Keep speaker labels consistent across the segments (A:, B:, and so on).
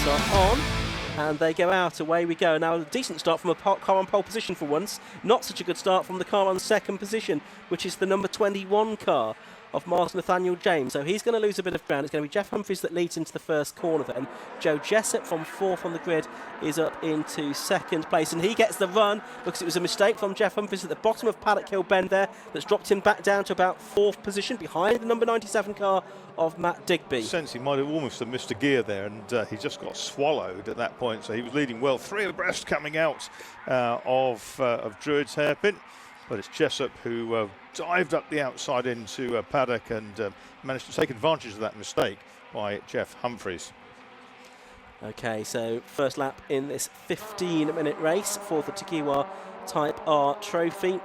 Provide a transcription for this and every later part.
A: lights are on. And they go out. Away we go. Now a decent start from a car on pole position for once. Not such a good start from the car on second position, which is the number 21 car of Mars Nathaniel James. So he's going to lose a bit of ground. It's going to be Jeff Humphries that leads into the first corner then. Joe Jessup from fourth on the grid is up into second place, and he gets the run because it was a mistake from Jeff Humphries at the bottom of Paddock Hill Bend there that's dropped him back down to about fourth position behind the number 97 car of Matt Digby.
B: Sense he might have almost have missed a gear there, and he just got swallowed at that point. So he was leading well, three abreast coming out of Druid's hairpin. But it's Jessup who dived up the outside into Paddock and managed to take advantage of that mistake by Jeff Humphries.
A: Okay, so first lap in this 15-minute race for the TEGIWA Type R trophy.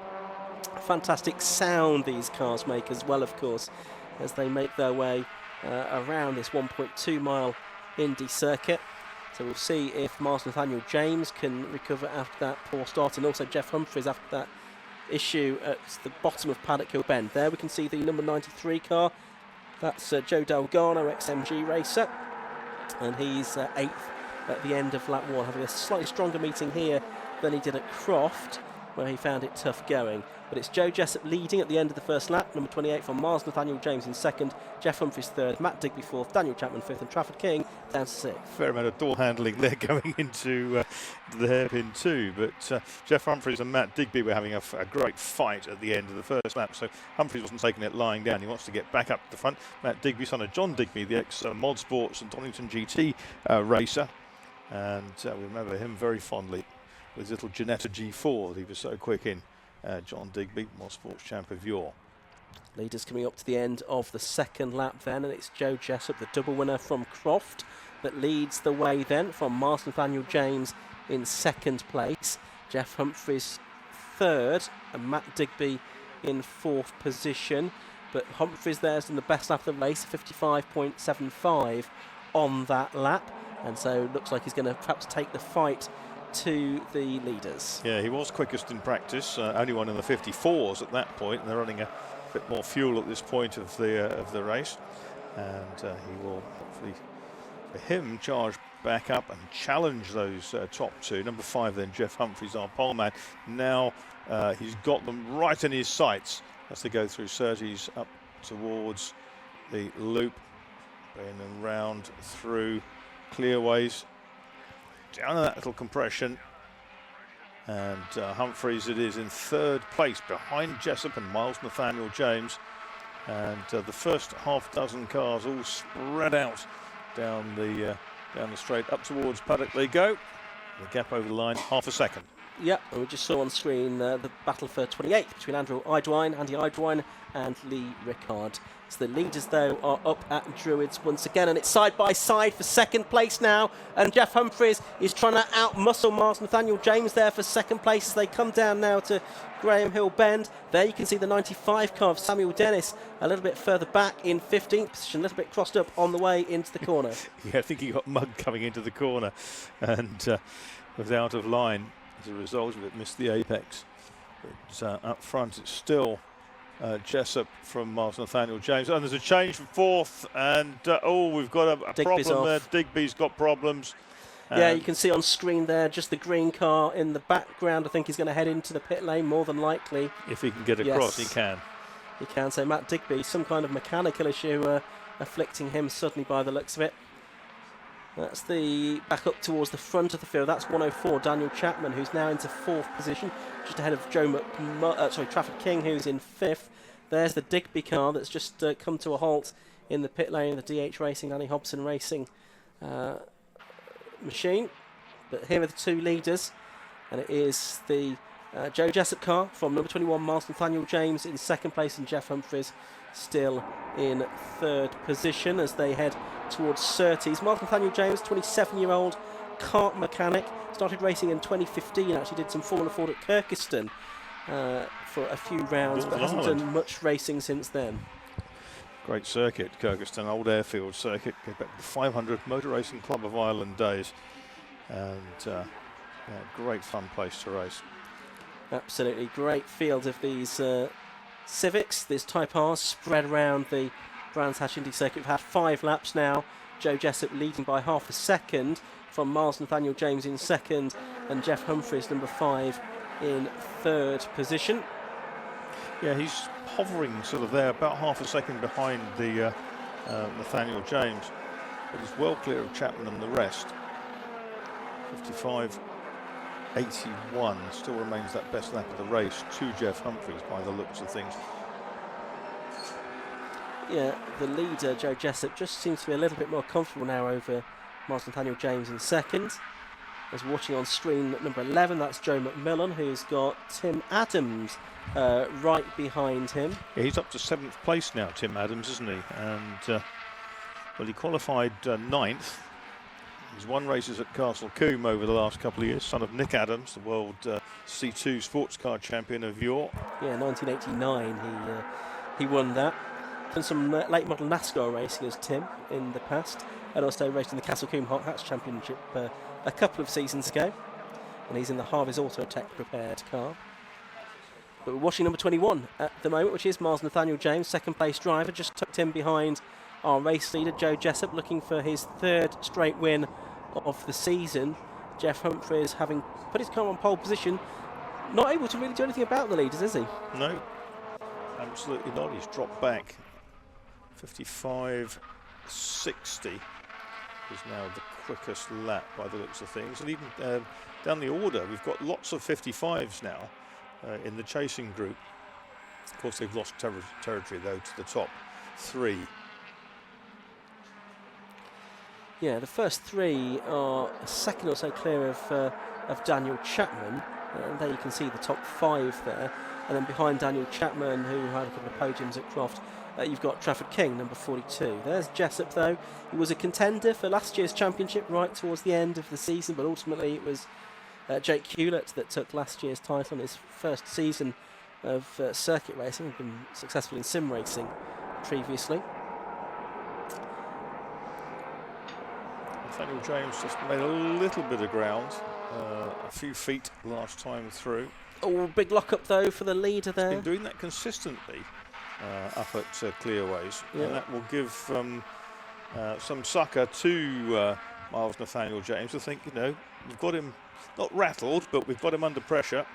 A: Fantastic sound these cars make as well, of course, as they make their way around this 1.2 mile Indy circuit. So we'll see if Mars Nathaniel James can recover after that poor start, and also Jeff Humphries after that issue at the bottom of Paddock Hill Bend. There we can see the number 93 car. That's Joe Delgado, XMG racer, and he's 8th at the end of lap 1, having a slightly stronger meeting here than he did at Croft, where he found it tough going. But it's Joe Jessup leading at the end of the first lap, number 28 from Mars Nathaniel James in second, Jeff Humphries third, Matt Digby fourth, Daniel Chapman fifth, and Trafford King down to sixth.
B: Fair amount of door handling there going into the hairpin too, but Jeff Humphries and Matt Digby were having a great fight at the end of the first lap, so Humphries wasn't taking it lying down. He wants to get back up to the front. Matt Digby, son of John Digby, the ex-Mod Sports and Donington GT racer, and we remember him very fondly with his little Ginetta G4 that he was so quick in. John Digby, Mod Sports champ of yore.
A: Leaders coming up to the end of the second lap then, and it's Joe Jessup, the double winner from Croft, that leads the way then from Mars Nathaniel James in second place, Jeff Humphries third, and Matt Digby in fourth position. But Humphries there's in the best lap of the race, 55.75 on that lap, and so looks like he's going to perhaps take the fight to the leaders.
B: Yeah, he was quickest in practice, only one in the 54s at that point, and they're running a bit more fuel at this point of the race, and he will hopefully, for him, charge back up and challenge those top two. Number 5 then, Jeff Humphries, our poleman. Now he's got them right in his sights as they go through Surtees up towards the loop, in and round through clearways, down in that little compression, and Humphries it is in third place behind Jessup and Miles Nathaniel James, and the first half dozen cars all spread out down the straight up towards Paddock they go. The gap over the line, half a second.
A: Yep, and we just saw on screen the battle for 28th between Andy Idwine and Lee Rickard. So the leaders, though, are up at Druids once again, and it's side by side for second place now. And Jeff Humphries is trying to outmuscle Mars Nathaniel James there for second place as they come down now to Graham Hill Bend. There you can see the 95 car of Samuel Dennis a little bit further back in 15th position, a little bit crossed up on the way into the corner.
B: Yeah, I think he got mugged coming into the corner and was out of line. As a result of it, missed the apex. But up front, it's still Jessup from Mars Nathaniel James. And there's a change from fourth. And, we've got a problem there. Digby's got problems.
A: Yeah, you can see on screen there just the green car in the background. I think he's going to head into the pit lane more than likely.
B: If he can get across,
A: yes,
B: he can.
A: He can. So Matt Digby, some kind of mechanical issue afflicting him suddenly by the looks of it. That's the back up towards the front of the field. That's 104, Daniel Chapman, who's now into fourth position, just ahead of Trafford King, who's in fifth. There's the Digby car that's just come to a halt in the pit lane, the DH Racing, Danny Hobson Racing machine. But here are the two leaders, and it is the Joe Jessup car from number 21, Mars Nathaniel James in second place, and Jeff Humphries still in third position as they head towards Surtees. Mars Nathaniel James, 27-year-old kart mechanic, started racing in 2015, actually did some Formula Ford at Kirkiston for a few rounds, but hasn't done much racing since then.
B: Great circuit, Kirkiston, old airfield circuit, go back to the 500 Motor Racing Club of Ireland days, and yeah, great fun place to race.
A: Absolutely great field of these Civics, these Type R's spread around the Brands Hatch Indy circuit. We've had 5 laps now Joe Jessup leading by half a second from Miles Nathaniel James in second, and Jeff Humphreys, number 5, in third position.
B: Yeah, he's hovering sort of there, about half a second behind the Nathaniel James, but he's well clear of Chapman and the rest. 55.81 still remains that best lap of the race to Jeff Humphreys by the looks of things.
A: Yeah, the leader, Joe Jessup, just seems to be a little bit more comfortable now over Miles Nathaniel James in second. As watching on screen at number 11, that's Joe McMillan, who's got Tim Adams right behind him.
B: Yeah, he's up to 7th place now, Tim Adams, isn't he? And well, he qualified 9th. He's won races at Castle Combe over the last couple of years, son of Nick Adams, the world C2 sports car champion of yore.
A: Yeah, 1989 he won that. Done some late model NASCAR racing as Tim in the past, and also raced in the Castle Combe Hot Hatch Championship a couple of seasons ago, and he's in the Harvey's Auto Tech prepared car. But we're watching number 21 at the moment, which is Miles Nathaniel James, second place driver, just tucked in behind our race leader Joe Jessup, looking for his 3rd straight win of the season. Jeff Humphreys, having put his car on pole position, not able to really do anything about the leaders, is he?
B: No, absolutely not. He's dropped back. 55.60 is now the quickest lap by the looks of things. And even down the order, we've got lots of 55s now in the chasing group. Of course, they've lost territory, though, to the top 3.
A: Yeah, the first 3 are a second or so clear of Daniel Chapman. And there you can see the top 5 there. And then behind Daniel Chapman, who had a couple of podiums at Croft, you've got Trafford King, number 42. There's Jessup, though. He was a contender for last year's championship right towards the end of the season, but ultimately it was Jake Hewlett that took last year's title in his first season of circuit racing. He'd been successful in sim racing previously.
B: Nathaniel James just made a little bit of ground, a few feet last time through.
A: Oh, big lock-up, though, for the leader there.
B: He's been doing that consistently up at Clearways, yeah. And that will give some sucker to Miles Nathaniel James to think, you know, we've got him not rattled, but we've got him under pressure.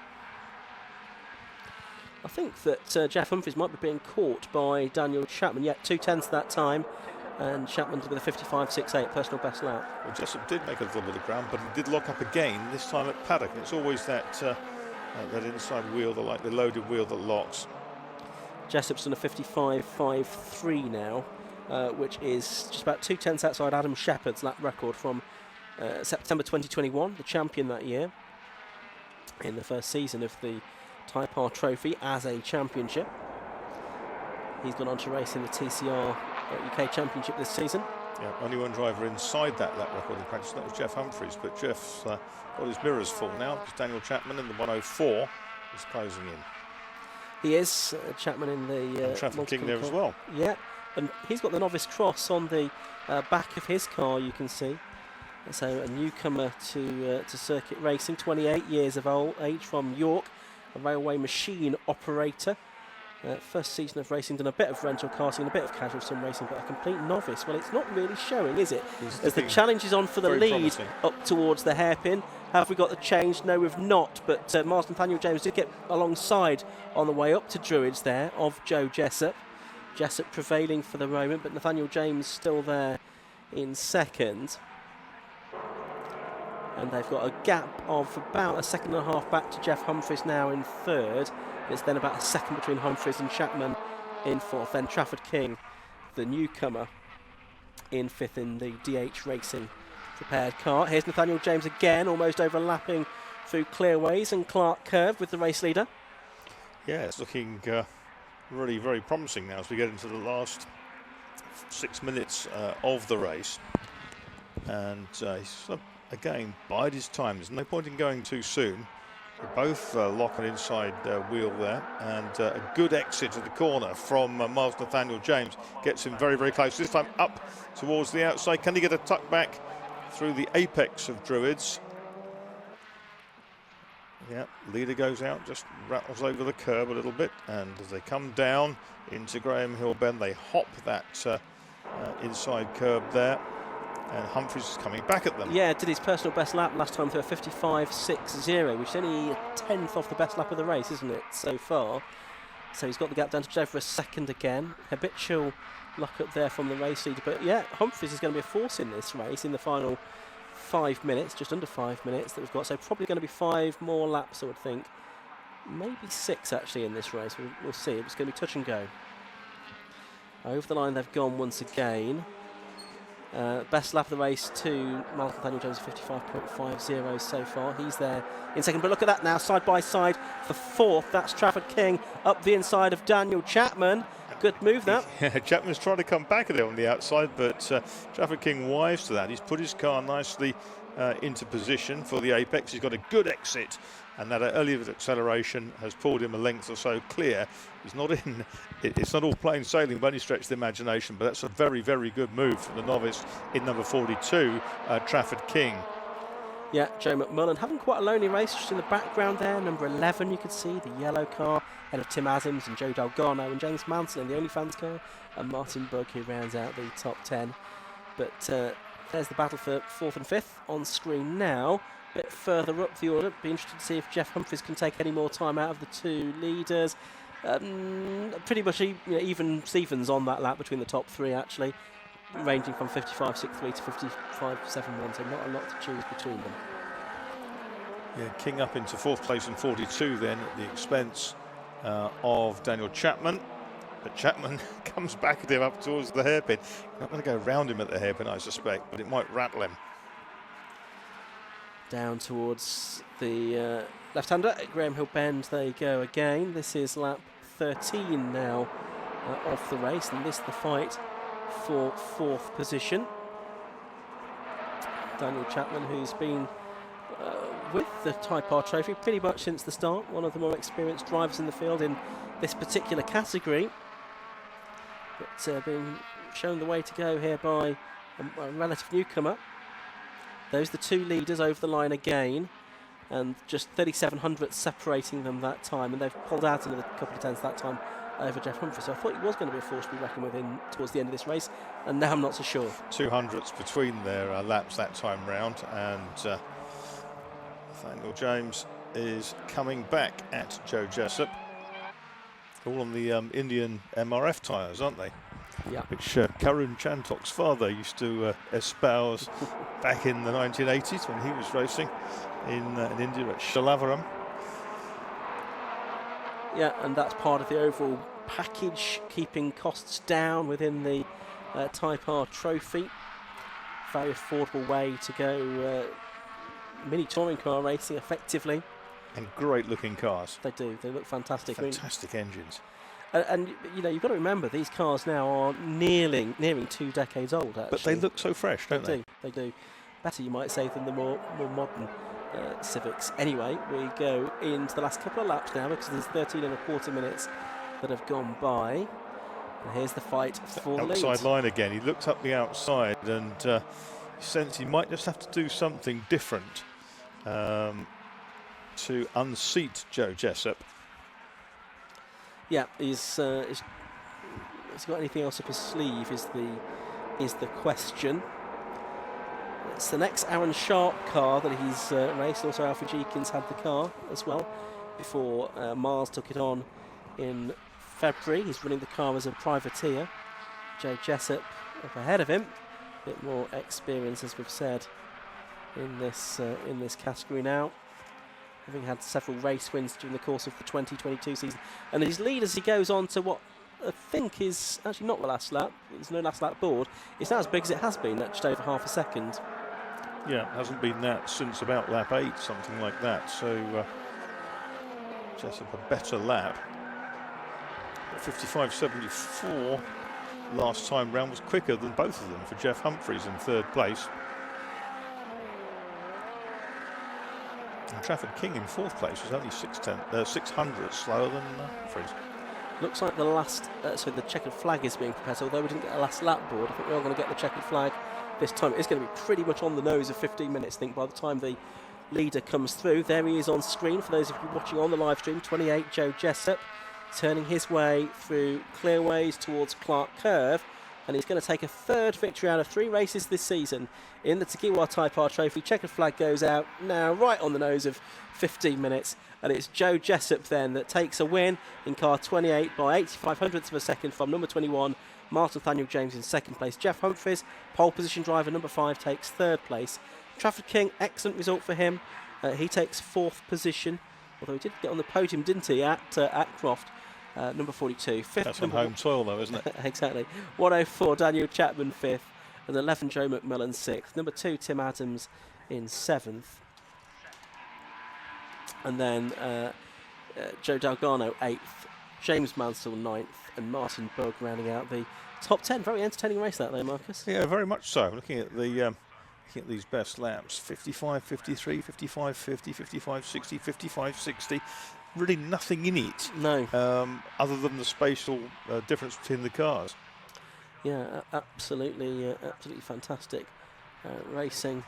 A: I think that Jeff Humphreys might be being caught by Daniel Chapman. Yeah, 2/10 that time, and Chapman with a 55.68 personal best lap.
B: Well, Jessup did make a little bit of ground, but he did lock up again, this time at paddock. And it's always that that inside wheel, the lightly loaded wheel that locks.
A: Jessup's done a 55.53 now, which is just about 2/10 outside Adam Shepherd's lap record from September 2021, the champion that year, in the first season of the Type R Trophy as a championship. He's gone on to race in the TCR UK Championship this season.
B: Yeah, only one driver inside that lap record in practice, that was Jeff Humphreys, but Jeff's got his mirrors full now, because Daniel Chapman in the 104 is closing in.
A: He is, Chapman in the...
B: Trafford King there as well.
A: Yeah, and he's got the novice cross on the back of his car, you can see. So a newcomer to circuit racing, 28 years of age, from York, a railway machine operator. First season of racing, done a bit of rental karting, a bit of casual sim racing, but a complete novice. Well, it's not really showing, is it? As the challenge is on for the lead promising. Up towards the hairpin. Have we got the change? No, we've not. But Miles Nathaniel James did get alongside on the way up to Druids there of Joe Jessup. Jessup prevailing for the moment, but Nathaniel James still there in second. And they've got a gap of about a second and a half back to Jeff Humphreys now in third. It's then about a second between Humphreys and Chapman in fourth. Then Trafford King, the newcomer, in fifth in the DH Racing prepared car. Here's Nathaniel James again, almost overlapping through Clearways and Clark Curve with the race leader.
B: Yeah, it's looking really very promising now as we get into the last 6 minutes of the race. And he's again bide his time. There's no point in going too soon. They both lock an inside wheel there, and a good exit to the corner from Miles Nathaniel James gets him very, very close. This time up towards the outside. Can he get a tuck back through the apex of Druids? Yeah, leader goes out, just rattles over the curb a little bit, and as they come down into Graham Hill Bend, they hop that inside curb there. and Humphries is coming back at them.
A: Yeah, did his personal best lap last time through a 55.60, which is only a tenth off the best lap of the race, isn't it, so far? So he's got the gap down to Joe for a second again. Habitual luck up there from the race leader. But yeah, Humphries is going to be a force in this race in the final 5 minutes, just under 5 minutes that we've got. So probably going to be 5 more laps, I would think. Maybe 6 actually in this race. We'll see. It's going to be touch and go. Over the line they've gone once again. Best lap of the race to Malcolm Daniel Jones, 55.50 so far. He's there in second, but look at that now, side by side for fourth. That's Trafford King up the inside of Daniel Chapman. Good move that.
B: Yeah, Chapman's trying to come back at it on the outside, but Trafford King wise to that. He's put his car nicely into position for the apex. He's got a good exit, and that early acceleration has pulled him a length or so clear. He's not in. It's not all plain sailing by any stretch of the imagination, but that's a very, very good move from the novice in number 42, Trafford King.
A: Yeah, Joe McMullen having quite a lonely race just in the background there. Number 11, you could see the yellow car ahead of Tim Adams and Joe Delgado and James Manson in the OnlyFans car, and Martin Bugg, who rounds out the top 10. But there's the battle for 4th and 5th on screen now. A bit further up the order. Be interested to see if Jeff Humphries can take any more time out of the 2 leaders. Pretty much even Stevens on that lap between the top 3 actually, ranging from 55.63 to 55.71, so not a lot to choose between them.
B: Yeah, King up into 4th place and 42 then at the expense of Daniel Chapman. But Chapman comes back at him up towards the hairpin. Not going to go round him at the hairpin, I suspect, but it might rattle him.
A: Down towards the left-hander at Graham Hill Bend they go again. This is lap 13 now of the race, and this the fight for 4th position. Daniel Chapman, who's been with the Type R Trophy pretty much since the start, one of the more experienced drivers in the field in this particular category, but being shown the way to go here by a relative newcomer. Those are the 2 leaders over the line again, and just 37 separating them that time, and they've pulled out another couple of tenths that time over Jeff Humphries. So I thought he was going to be a force to be reckoned with towards the end of this race, and now I'm not so sure.
B: 200ths between their laps that time round, and Nathaniel James is coming back at Joe Jessup. All on the Indian MRF tyres, aren't they?
A: Yeah.
B: Which Karun Chantok's father used to espouse back in the 1980s when he was racing in India at Shalavaram.
A: Yeah, and that's part of the overall package, keeping costs down within the Type R Trophy. Very affordable way to go mini touring car racing effectively.
B: And great looking cars.
A: They do, they look fantastic.
B: Fantastic engines.
A: And you've got to remember, these cars now are nearing 2 decades old, actually.
B: But they look so fresh, don't they?
A: They do. Better, you might say, than the more modern Civics. Anyway, we go into the last couple of laps now, because there's 13.25 minutes that have gone by. And here's the fight for the lead.
B: Outside line again. He looks up the outside, and you sense he might just have to do something different to unseat Joe Jessup.
A: Yeah, has he got anything else up his sleeve is the question. It's the next Aaron Sharp car that he's raced. Also Alfie Jenkins had the car as well before Miles took it on in February. He's running the car as a privateer. Joe Jessup up ahead of him. A bit more experience, as we've said, in this category now, having had several race wins during the course of the 2022 season. And his lead as he goes on to what I think is actually not the last lap. There's no last lap board. It's now as big as it has been, at just over half a second.
B: Yeah, it hasn't been that since about lap 8, something like that. So Jessup a better lap. 55.74 last time round was quicker than both of them for Jeff Humphries in 3rd place. And Trafford King in 4th place was only 600 slower than Humphries.
A: Looks like the last, the checkered flag is being prepared, although we didn't get a last lap board. I think we're all going to get the checkered flag this time. It's going to be pretty much on the nose of 15 minutes, I think, by the time the leader comes through. There he is on screen, for those of you watching on the live stream. 28, Joe Jessup, turning his way through Clearways towards Clark Curve. and he's going to take a third victory out of 3 races this season in the TEGIWA Type R Trophy. Checkered flag goes out now, right on the nose of 15 minutes, and it's Joe Jessup then that takes a win in car 28 by 85 hundredths of a second from number 21, Martin Nathaniel James in second place. Jeff Humphries, pole position driver, number 5, takes third place. Trafford King, excellent result for him. He takes 4th position, although he did get on the podium, didn't he, at Croft. Number 42.
B: That's on home soil, though, isn't it?
A: Exactly. 104, Daniel Chapman 5th, and 11, Joe McMillan 6th. Number 2, Tim Adams in 7th. And then Joe Dalgarno 8th, James Mansell 9th, and Martin Bugg rounding out the top 10. Very entertaining race that, though, Marcus.
B: Yeah, very much so. Looking at these best laps, 55, 53, 55, 50, 55, 60, 55, 60. Really nothing in it.
A: No.
B: Other than the spatial difference between the cars.
A: Yeah, absolutely fantastic racing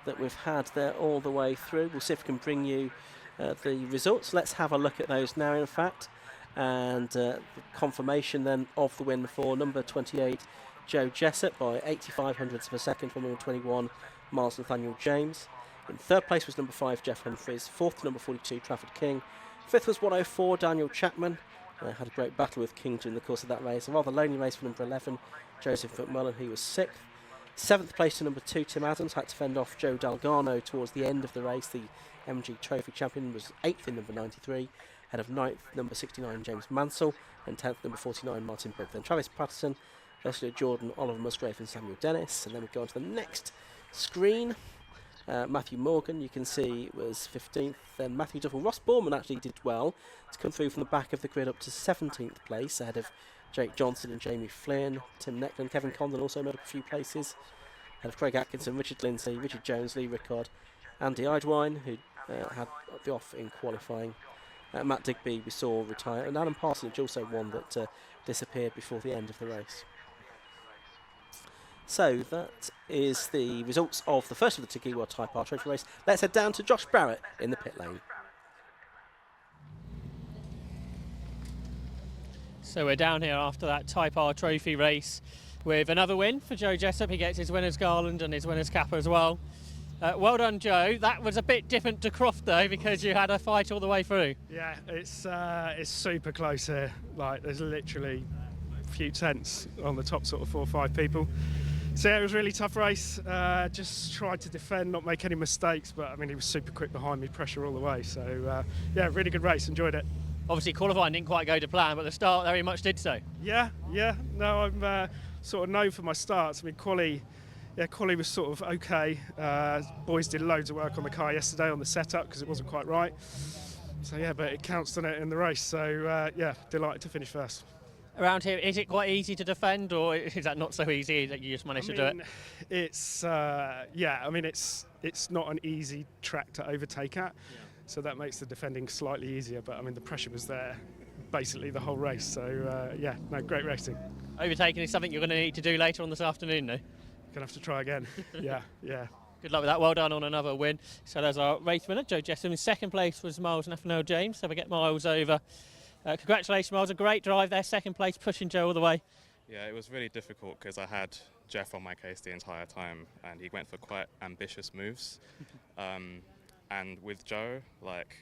A: that we've had there all the way through. We'll see if we can bring you the results. Let's have a look at those now, in fact. And the confirmation then of the win for number 28, Joe Jessup, by 85 hundredths of a second from number 21, Martin Nathaniel James. In third place was number 5, Jeff Humphries. Fourth, number 42, Trafford King. Fifth was 104, Daniel Chapman. Had a great battle with King during the course of that race. A rather lonely race for number 11, Joseph McMullen. He was 6th. 7th place to number 2, Tim Adams. Had to fend off Joe Dalgarno towards the end of the race. The MG Trophy champion was 8th in number 93. Head of 9th, number 69, James Mansell. And 10th, number 49, Martin Bugg. Then Travis Patterson, Ursula Jordan, Oliver Musgrave and Samuel Dennis. And then we go on to the next screen. Matthew Morgan, you can see, was 15th. Then Matthew Duffel. Ross Borman actually did well to come through from the back of the grid up to 17th place, ahead of Jake Johnson and Jamie Flynn. Tim Necklin, Kevin Condon also made up a few places, ahead of Craig Atkinson, Richard Lindsay, Richard Jones, Lee Rickard, Andy Idwine, who had the off in qualifying. Matt Digby we saw retire, and Alan Parsonage also one that disappeared before the end of the race. So that is the results of the first of the TEGIWA Type R Trophy race. Let's head down to Josh Barrett in the pit lane.
C: So we're down here after that Type R Trophy race with another win for Joe Jessup. He gets his winner's garland and his winner's cap as well. Well done, Joe. That was a bit different to Croft though, because you had a fight all the way through.
D: Yeah, it's super close here. Like, there's literally a few tenths on the top sort of 4 or 5 people. So yeah, it was a really tough race. Just tried to defend, not make any mistakes, but I mean, he was super quick behind me, pressure all the way. So yeah, really good race, enjoyed it.
C: Obviously qualifying didn't quite go to plan, but the start very much did so.
D: Yeah. No, I'm sort of known for my starts. I mean, quali was sort of okay. Boys did loads of work on the car yesterday on the setup because it wasn't quite right. So yeah, but it counts on it in the race. So yeah, delighted to finish first.
C: Around here, is it quite easy to defend, or is that not so easy that you just managed to do it?
D: It's yeah. I mean, it's not an easy track to overtake at, so that makes the defending slightly easier. But I mean, the pressure was there basically the whole race. So yeah, no, great racing.
C: Overtaking is something you're going to need to do later on this afternoon, though.
D: Gonna have to try again. Yeah.
C: Good luck with that. Well done on another win. So there's our race winner, Joe Jessup. In second place was Miles Nathaniel James. So we get Miles over. Congratulations, Miles. A great drive there. Second place, pushing Joe all the way.
E: Yeah, it was really difficult because I had Jeff on my case the entire time, and he went for quite ambitious moves. And with Joe, like,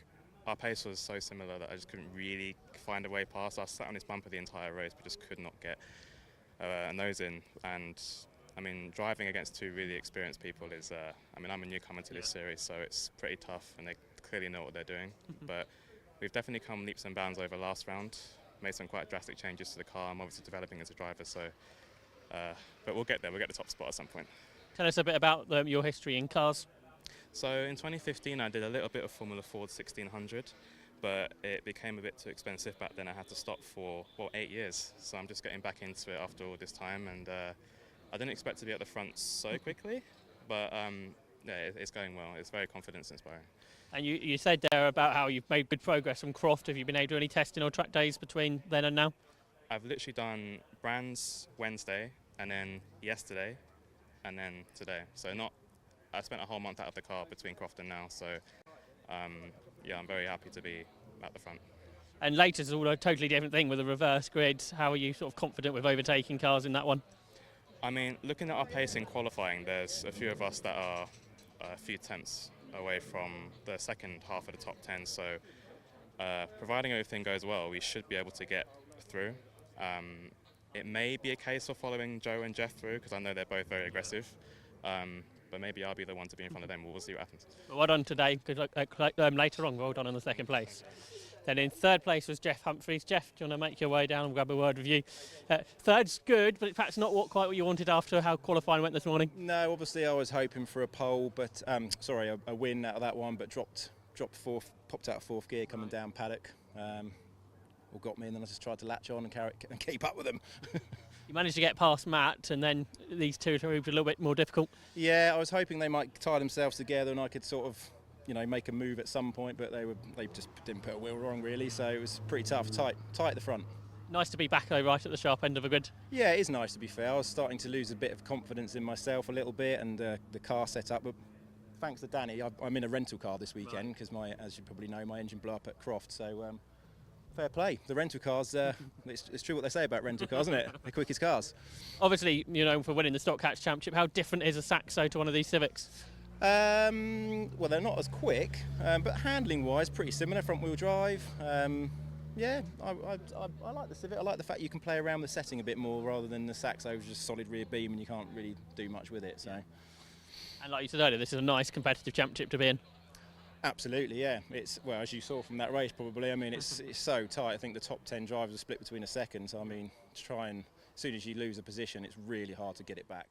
E: our pace was so similar that I just couldn't really find a way past. I sat on his bumper the entire race, but just could not get a nose in. And I mean, driving against 2 really experienced people is, I mean, I'm a newcomer to this series, so it's pretty tough, and they clearly know what they're doing. But we've definitely come leaps and bounds over last round, made some quite drastic changes to the car. I'm obviously developing as a driver, so, but we'll get there. We'll get the top spot at some point.
C: Tell us a bit about your history in cars.
E: So in 2015, I did a little bit of Formula Ford 1600, but it became a bit too expensive back then. I had to stop for, 8 years. So I'm just getting back into it after all this time, and I didn't expect to be at the front so quickly, but yeah, it's going well. It's very confidence inspiring.
C: And you said there about how you've made good progress from Croft. Have you been able to do any testing or track days between then and now?
E: I've literally done Brands Wednesday, and then yesterday, and then today. So I spent a whole month out of the car between Croft and now. So yeah, I'm very happy to be at the front.
C: And later's all a totally different thing with a reverse grid. How are you sort of confident with overtaking cars in that one?
E: I mean, looking at our pace in qualifying, there's a few of us that are a few tenths away from the second half of the top 10. So, providing everything goes well, we should be able to get through. It may be a case of following Joe and Jeff through, because I know they're both very aggressive. But maybe I'll be the one to be in front of them. We'll see what happens.
C: Well done today. Good luck later on. Well done in the second place. Then in third place was Jeff Humphreys. Jeff, do you want to make your way down and grab a word with you? Third's good, but perhaps not quite what you wanted after how qualifying went this morning.
F: No, obviously I was hoping for a pole, but a win out of that one, but dropped fourth, popped out of fourth gear coming down paddock. All got me, and then I just tried to latch on and keep up with them.
C: You managed to get past Matt, and then these two proved a little bit more difficult.
F: Yeah, I was hoping they might tie themselves together and I could sort of, make a move at some point, but they just didn't put a wheel wrong really, so it was pretty tough, tight at the front.
C: Nice to be back though, right at the sharp end of the grid.
F: Yeah, it is nice to be fair. I was starting to lose a bit of confidence in myself a little bit, and the car set up, but thanks to Danny, I'm in a rental car this weekend because as you probably know, my engine blew up at Croft, so fair play. The rental cars, it's true what they say about rental cars, isn't it? The quickest cars.
C: Obviously, for winning the Stock Catch Championship, how different is a Saxo to one of these Civics?
F: Well, they're not as quick, but handling-wise, pretty similar. Front-wheel drive. Yeah, I like the Civic. I like the fact you can play around the setting a bit more rather than the Saxo, which is just solid rear beam and you can't really do much with it. So.
C: And like you said earlier, this is a nice competitive championship to be in.
F: Absolutely, yeah. It's as you saw from that race, probably. I mean, it's so tight. I think the top 10 drivers are split between a second. So I mean, as soon as you lose a position, it's really hard to get it back.